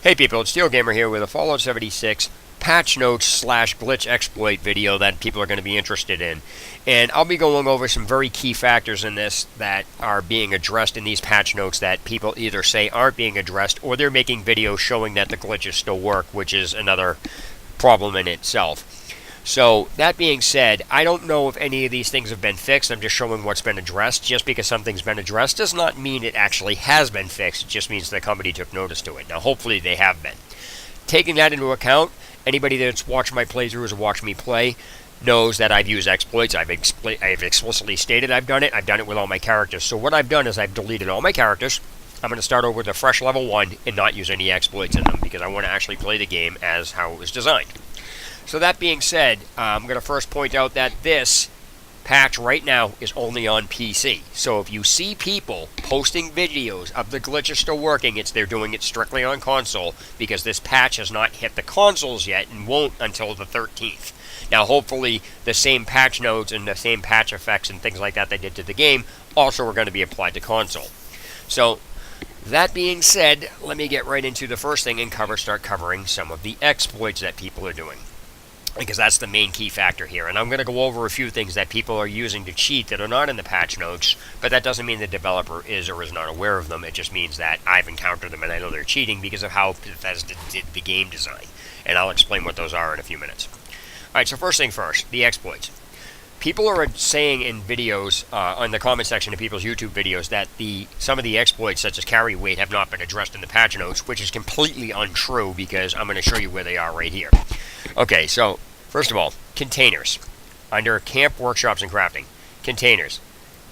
Hey people, it's Steel Gamer here with a Fallout 76 patch notes slash glitch exploit video that people are going to be interested in. And I'll be going over some very key factors in this that are being addressed in these patch notes that people either say aren't being addressed or they're making videos showing that the glitches still work, which is another problem in itself. So, that being said, I don't know if any of these things have been fixed. I'm just showing what's been addressed. Just because something's been addressed does not mean it actually has been fixed. It just means the company took notice to it. Now, hopefully they have been. Taking that into account, anybody that's watched my playthroughs or watched me play knows that I've used exploits. I've explicitly stated I've done it. I've done it with all my characters. So what I've done is I've deleted all my characters. I'm going to start over with a fresh level 1 and not use any exploits in them because I want to actually play the game as how it was designed. So that being said, I'm going to first point out that this patch right now is only on PC. So if you see people posting videos of the glitches still working, they're doing it strictly on console because this patch has not hit the consoles yet and won't until the 13th. Now hopefully the same patch notes and the same patch effects and things like that they did to the game also are going to be applied to console. So that being said, let me get right into the first thing and start covering some of the exploits that people are doing, because that's the main key factor here. And I'm going to go over a few things that people are using to cheat that are not in the patch notes, but that doesn't mean the developer is or is not aware of them. It just means that I've encountered them and I know they're cheating because of how Bethesda did the game design. And I'll explain what those are in a few minutes. Alright, so first thing first, the exploits. People are saying in videos, on the comment section of people's YouTube videos, that some of the exploits, such as carry weight, have not been addressed in the patch notes, which is completely untrue because I'm going to show you where they are right here. Okay, so first of all, containers. Under Camp Workshops and Crafting, containers.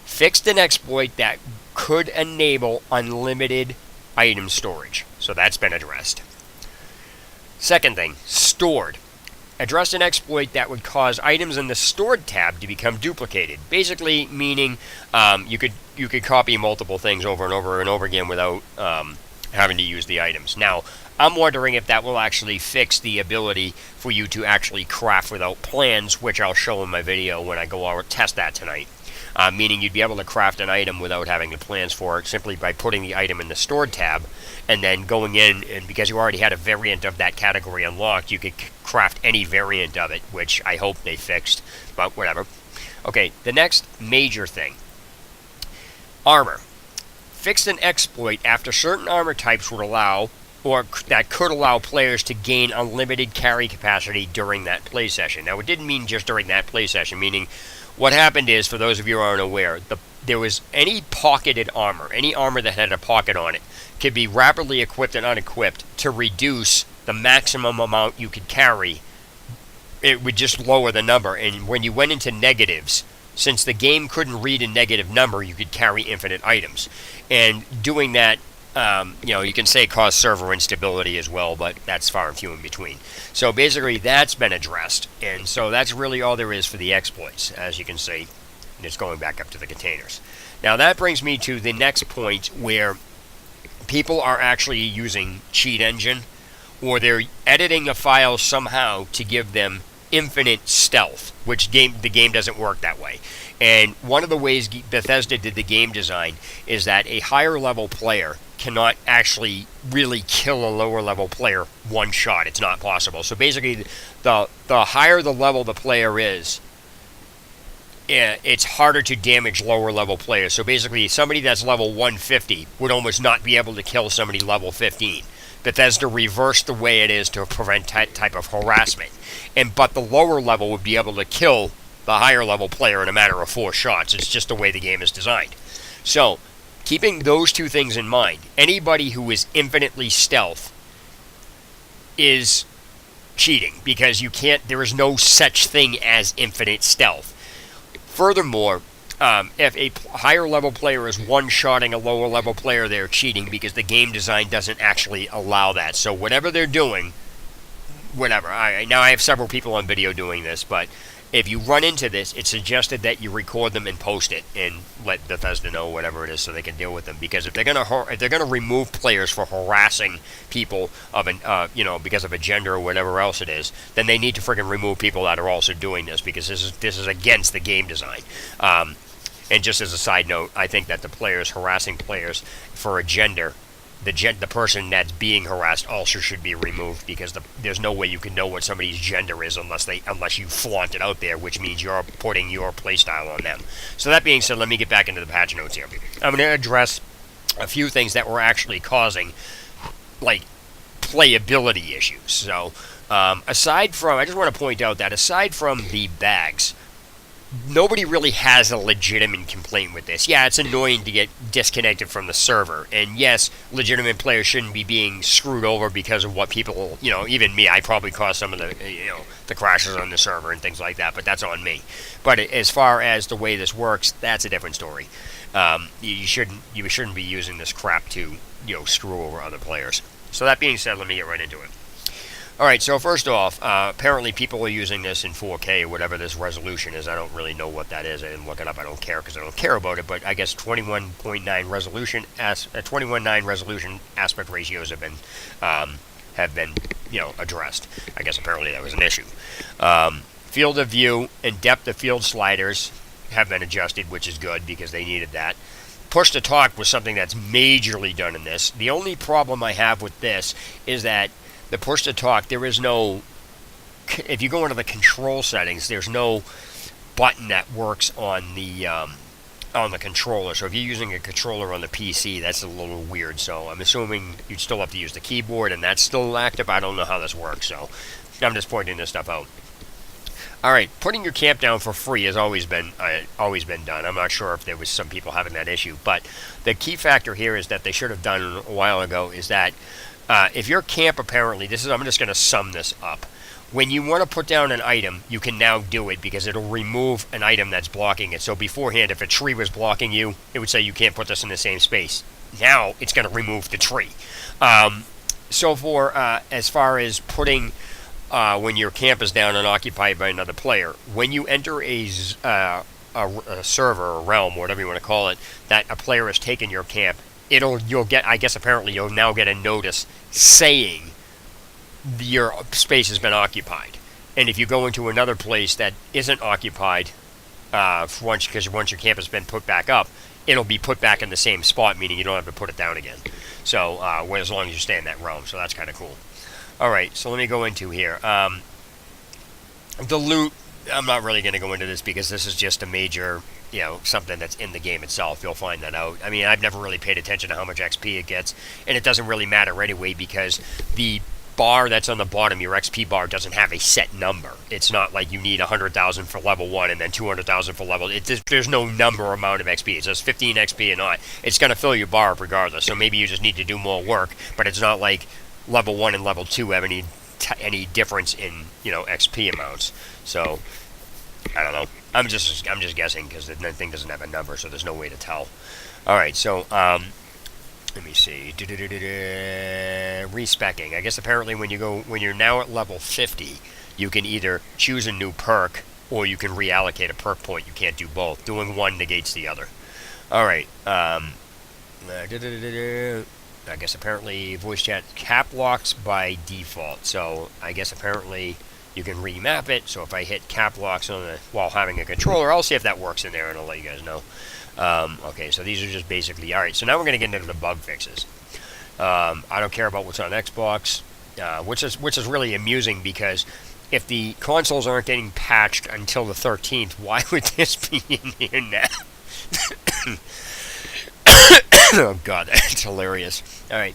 Fixed an exploit that could enable unlimited item storage. So that's been addressed. Second thing, stored. Addressed an exploit that would cause items in the stored tab to become duplicated. Basically meaning you could copy multiple things over and over and over again without having to use the items. Now, I'm wondering if that will actually fix the ability for you to actually craft without plans, which I'll show in my video when I go out test that tonight. Meaning you'd be able to craft an item without having the plans for it simply by putting the item in the stored tab and then going in, and because you already had a variant of that category unlocked, you could craft any variant of it, which I hope they fixed, but whatever. Okay, the next major thing. Armor. Fixed an exploit after certain armor types would allow, or that could allow players to gain unlimited carry capacity during that play session. Now, it didn't mean just during that play session, meaning what happened is, for those of you who aren't aware, there was any pocketed armor, any armor that had a pocket on it, could be rapidly equipped and unequipped to reduce the maximum amount you could carry. It would just lower the number, and when you went into negatives, since the game couldn't read a negative number, you could carry infinite items. And doing that, you can say caused server instability as well, but that's far and few in between. So basically, that's been addressed, and so that's really all there is for the exploits, as you can see. It's going back up to the containers. Now that brings me to the next point where people are actually using Cheat Engine, or they're editing a file somehow to give them infinite stealth, which the game doesn't work that way. And one of the ways Bethesda did the game design is that a higher level player cannot actually really kill a lower level player one shot. It's not possible. So basically, the higher the level the player is, it's harder to damage lower level players. So basically, somebody that's level 150 would almost not be able to kill somebody level 15. Bethesda reversed the way it is to prevent type of harassment. But the lower level would be able to kill the higher level player in a matter of 4 shots. It's just the way the game is designed. So, keeping those two things in mind, anybody who is infinitely stealth is cheating, because there is no such thing as infinite stealth. Furthermore, if a higher level player is one-shotting a lower level player, they're cheating because the game design doesn't actually allow that. So whatever they're doing, whatever. Now I have several people on video doing this, but if you run into this, it's suggested that you record them and post it and let Bethesda know whatever it is so they can deal with them. Because if they're gonna remove players for harassing people of because of a gender or whatever else it is, then they need to freaking remove people that are also doing this, because this is against the game design. And just as a side note, I think that the players harassing players for a gender the person that's being harassed also should be removed, because there's no way you can know what somebody's gender is unless you flaunt it out there, which means you're putting your playstyle on them. So that being said, let me get back into the patch notes here. I'm going to address a few things that were actually causing like playability issues. So I just want to point out that aside from the bags, nobody really has a legitimate complaint with this. Yeah, it's annoying to get disconnected from the server, and yes, legitimate players shouldn't be being screwed over because of what people, even me, I probably caused some of the crashes on the server and things like that, but that's on me. But as far as the way this works, that's a different story. You shouldn't be using this crap to, screw over other players. So that being said, let me get right into it. Alright, so first off, apparently people are using this in 4K, whatever this resolution is. I don't really know what that is. I didn't look it up. I don't care because I don't care about it. But I guess 21.9 resolution, 21.9 resolution aspect ratios have been addressed. I guess apparently that was an issue. Field of view and depth of field sliders have been adjusted, which is good because they needed that. Push to talk was something that's majorly done in this. The only problem I have with this is that the push to talk, there is no, if you go into the control settings, there's no button that works on the controller. So if you're using a controller on the PC, that's a little weird. So I'm assuming you'd still have to use the keyboard, and that's still active. I don't know how this works, so I'm just pointing this stuff out. Alright, putting your camp down for free has always been done. I'm not sure if there was some people having that issue, but the key factor here is that they should have done a while ago is that if your camp, apparently, I'm just going to sum this up. When you want to put down an item, you can now do it because it'll remove an item that's blocking it. So beforehand, if a tree was blocking you, it would say you can't put this in the same space. Now, it's going to remove the tree. So for as far as putting, when your camp is down and occupied by another player, when you enter a server or realm, whatever you want to call it, that a player has taken your camp, you'll get now get a notice saying your space has been occupied. And if you go into another place that isn't occupied, once your camp has been put back up, it'll be put back in the same spot, meaning you don't have to put it down again. So as long as you stay in that realm, so that's kind of cool. All right, so let me go into here. The loot, I'm not really going to go into this because this is just a major, something that's in the game itself. You'll find that out. I mean, I've never really paid attention to how much XP it gets, and it doesn't really matter anyway because the bar that's on the bottom, your XP bar, doesn't have a set number. It's not like you need 100,000 for level 1 and then 200,000 for level... There's no number amount of XP. It says 15 XP or not. It's going to fill your bar up regardless, so maybe you just need to do more work, but it's not like level 1 and level 2 have any difference in, XP amounts. So, I don't know. I'm just guessing because the thing doesn't have a number, so there's no way to tell. All right, so let me see. Respecking. I guess apparently when you're now at level 50, you can either choose a new perk or you can reallocate a perk point. You can't do both. Doing one negates the other. All right. I guess apparently voice chat cap locks by default. So I guess apparently you can remap it. So if I hit cap locks while having a controller, I'll see if that works in there, and I'll let you guys know. Okay, so these are just basically... Alright, so now we're going to get into the bug fixes. I don't care about what's on Xbox, which is really amusing because if the consoles aren't getting patched until the 13th, why would this be in here now? Oh god, that's hilarious. Alright.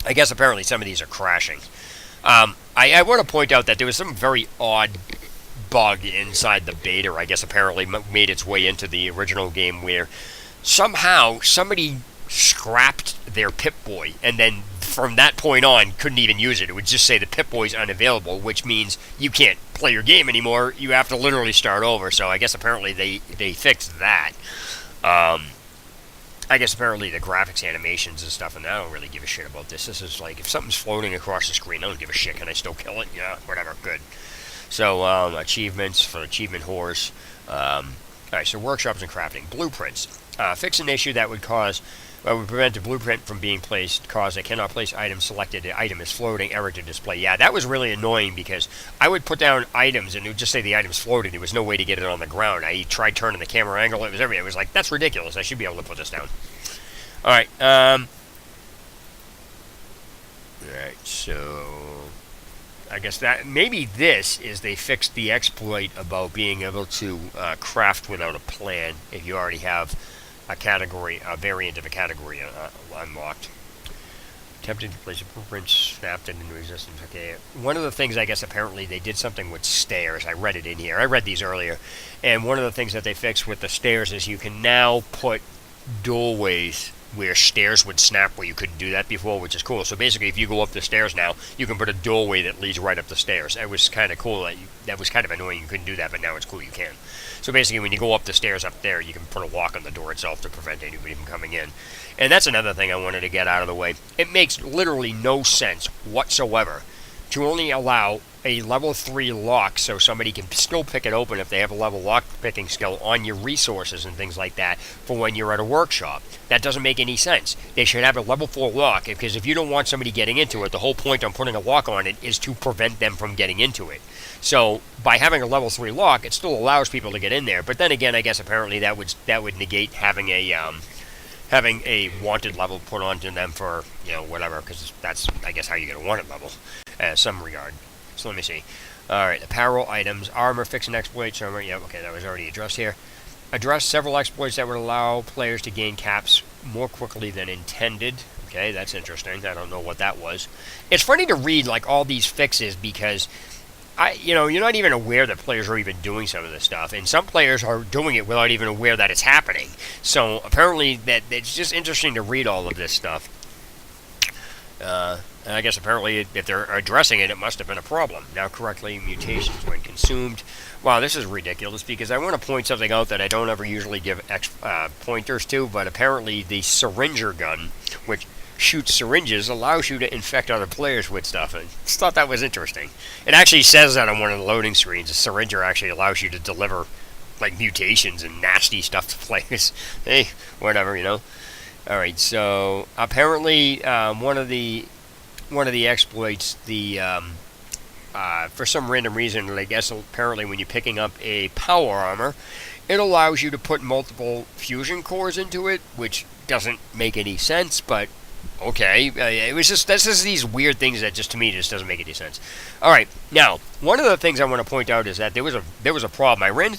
I guess apparently some of these are crashing. I want to point out that there was some very odd bug inside the beta, I guess apparently made its way into the original game, where somehow somebody scrapped their Pip-Boy, and then from that point on couldn't even use it. It would just say the Pip-Boy's unavailable, which means you can't play your game anymore. You have to literally start over. So I guess apparently they fixed that. I guess apparently the graphics, animations and stuff, and I don't really give a shit about this. This is like, if something's floating across the screen, I don't give a shit. Can I still kill it? Yeah, whatever, good. So, achievements for achievement whores. Alright, so workshops and crafting. Blueprints. Fix an issue that would prevent a blueprint from being placed, cause I cannot place item selected. The item is floating, error to display. Yeah, that was really annoying because I would put down items and it would just say the item's floating. There was no way to get it on the ground. I tried turning the camera angle. It was everything. It was like, that's ridiculous. I should be able to put this down. Alright, Alright, so I guess that maybe this is they fixed the exploit about being able to craft without a plan if you already have a category, a variant of a category unlocked. Attempting to place a blueprint snapped it into existence. Okay. One of the things, I guess, apparently they did something with stairs. I read it in here. I read these earlier. And one of the things that they fixed with the stairs is you can now put doorways where stairs would snap where you couldn't do that before, which is cool. So basically, if you go up the stairs now, you can put a doorway that leads right up the stairs. It was kind of cool. That was kind of annoying. You couldn't do that, but now it's cool. You can. So basically, when you go up the stairs up there, you can put a lock on the door itself to prevent anybody from coming in. And that's another thing I wanted to get out of the way. It makes literally no sense whatsoever to only allow a level 3 lock so somebody can still pick it open if they have a level lock picking skill on your resources and things like that for when you're at a workshop. That doesn't make any sense. They should have a level 4 lock because if you don't want somebody getting into it, the whole point on putting a lock on it is to prevent them from getting into it. So by having a level 3 lock, it still allows people to get in there. But then again, I guess apparently that would negate having a wanted level put onto them for, whatever, because that's, I guess, how you get a wanted level, some regard. So let me see. Alright, apparel, items, armor, fix and exploits, armor, yeah, okay, that was already addressed here. Address several exploits that would allow players to gain caps more quickly than intended. Okay, that's interesting. I don't know what that was. It's funny to read, like, all these fixes because you're not even aware that players are even doing some of this stuff, and some players are doing it without even aware that it's happening. So apparently, that it's just interesting to read all of this stuff. And I guess apparently, if they're addressing it, it must have been a problem. Now, correctly, mutations when consumed. Wow, this is ridiculous because I want to point something out that I don't ever usually give pointers to, but apparently the syringer gun, which shoots syringes, allows you to infect other players with stuff. And I just thought that was interesting. It actually says that on one of the loading screens. A syringer actually allows you to deliver like mutations and nasty stuff to players. Hey, whatever, Alright, so apparently one of the exploits, for some random reason, I guess apparently when you're picking up a power armor, it allows you to put multiple fusion cores into it, which doesn't make any sense, but okay. This is these weird things that just to me just doesn't make any sense. Alright, now, one of the things I want to point out is that there was a problem. I ran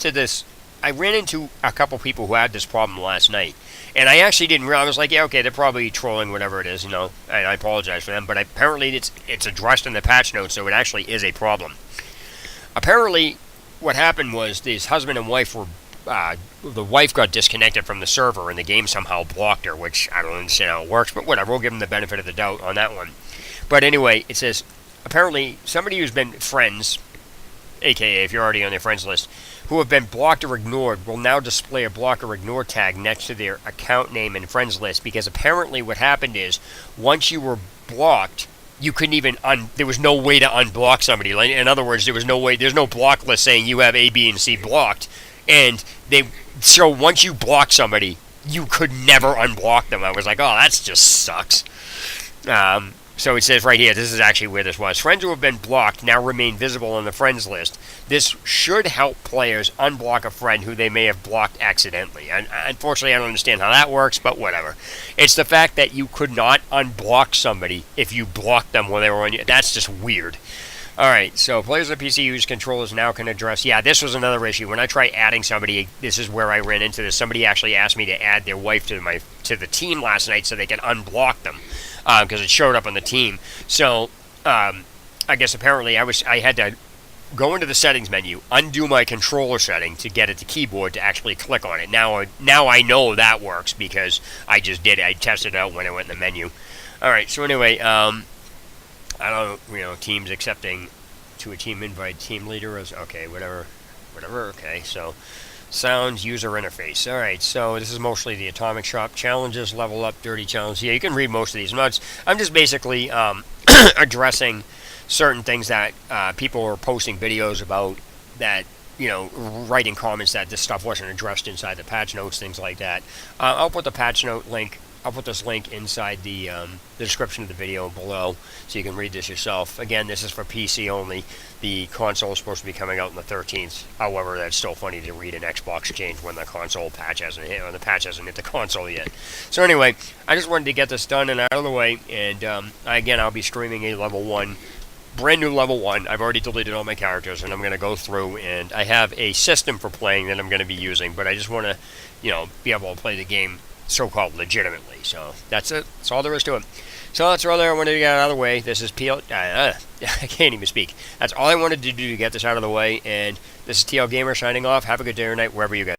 into a couple people who had this problem last night. And I actually didn't realize. I was like, yeah, okay, they're probably trolling, whatever it is, and I apologize for them. But apparently it's addressed in the patch notes, so it actually is a problem. Apparently, what happened was this husband and wife were... the wife got disconnected from the server, and the game somehow blocked her, which I don't understand how it works, but whatever, we'll give them the benefit of the doubt on that one. But anyway, it says, apparently, somebody who's been friends, aka if you're already on their friends list, who have been blocked or ignored will now display a block or ignore tag next to their account name and friends list, because apparently what happened is once you were blocked, you couldn't even there was no way to unblock somebody. Like, in other words, there's no block list saying you have A, B, and C blocked, and so once you block somebody, you could never unblock them. I was like, oh, that just sucks. So it says right here, this is actually where this was. Friends who have been blocked now remain visible on the friends list. This should help players unblock a friend who they may have blocked accidentally. And unfortunately, I don't understand how that works, but whatever. It's the fact that you could not unblock somebody if you blocked them when they were on you. That's just weird. Alright, so players on PC use controllers now can address... Yeah, this was another issue. When I try adding somebody, this is where I ran into this. Somebody actually asked me to add their wife to the team last night so they could unblock them. Because it showed up on the team. So, I guess apparently I had to go into the settings menu, undo my controller setting to get it to keyboard to actually click on it. Now I know that works because I just did it. I tested it out when I went in the menu. Alright, so anyway, I don't, teams accepting to a team invite, team leader is, okay, whatever, okay, so... Sounds user interface. Alright, so this is mostly the Atomic Shop challenges, level up, dirty challenge. Yeah, you can read most of these. I'm just basically addressing certain things that people are posting videos about that, writing comments that this stuff wasn't addressed inside the patch notes, things like that. I'll put the patch note link I'll put this link inside the description of the video below so you can read this yourself. Again, this is for PC only. The console is supposed to be coming out on the 13th. However, that's still funny to read an Xbox change when the console patch hasn't hit, or the patch hasn't hit the console yet. So anyway, I just wanted to get this done and out of the way, and again, I'll be streaming a level 1, brand new level 1. I've already deleted all my characters, and I'm going to go through, and I have a system for playing that I'm going to be using, but I just want to, be able to play the game so-called legitimately. So that's it. That's all there is to it. So that's all I wanted to get out of the way. This is I can't even speak. That's all I wanted to do to get this out of the way, and this is TL Gamer signing off. Have a good day or night wherever you guys